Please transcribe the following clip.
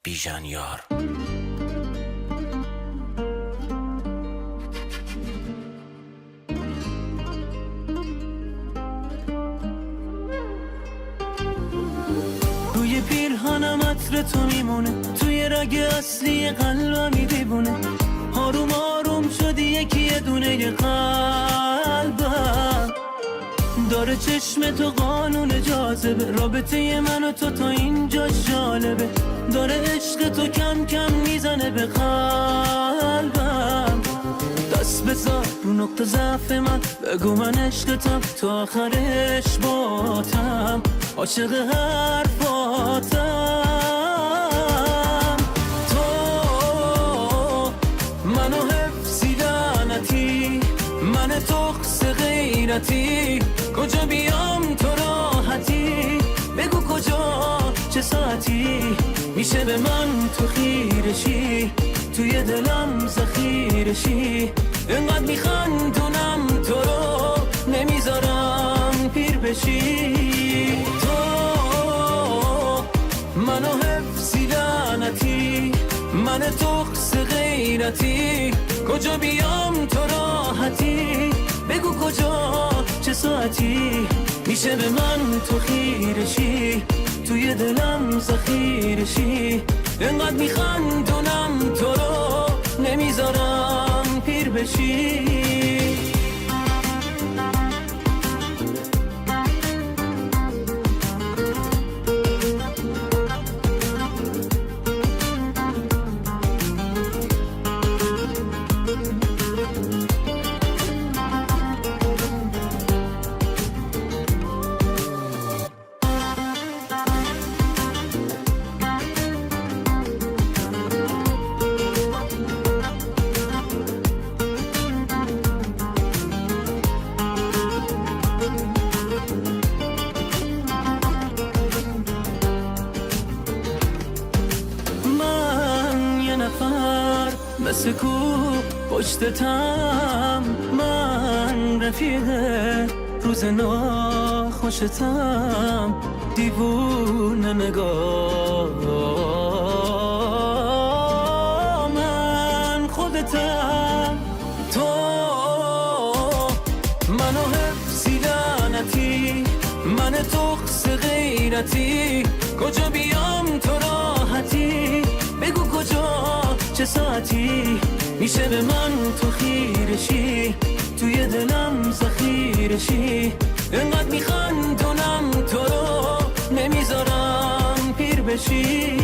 بیژن یار. توی پیرهنم عطر تو میمونه، توی رگ اصلی قلبم دیوونه. آروم آروم شدی یکی دونه قلبم، داره چشم تو قانون جاذبه. رابطه من و تو تا اینجا جالبه، داره عشق تو کم کم میزنه به قلبم. دست بذار رو نقطه ضعف من، بگو من عشقتم تا آخرش باتم، عاشق حرفاتم. تو منو حفظی لعنتی، من تخص غیرتی، کجا بیام تو راحتی، بگو کجا چه ساعتی میشه به من تو خیرشی، توی دلم ذخیرشی. انقدر میخندونم تو رو نمیذارم پیر بشی. تو منو حفظی لعنتی، من تخص غیرتی، کجا بیام تو راحتی، بگو کجا چه ساعتی میشه به من تو خیرشی، توی دلم ذخیرشی. انقدر میخندونم تو رو نمیذارم پیر بشی. مثل کو پشتتم، من رفیق روز ناخوشتم، دیوونه نگاه من خودتم. تو منو حفظی لعنتی، من تخص غیرتی، کجا بیام تو راحتی، بگو کجا چه ساعتی میشه به من تو خیرشی، توی دلم ذخیرشی. انقدر میخندونم تو رو نمیذارم پیر بشی.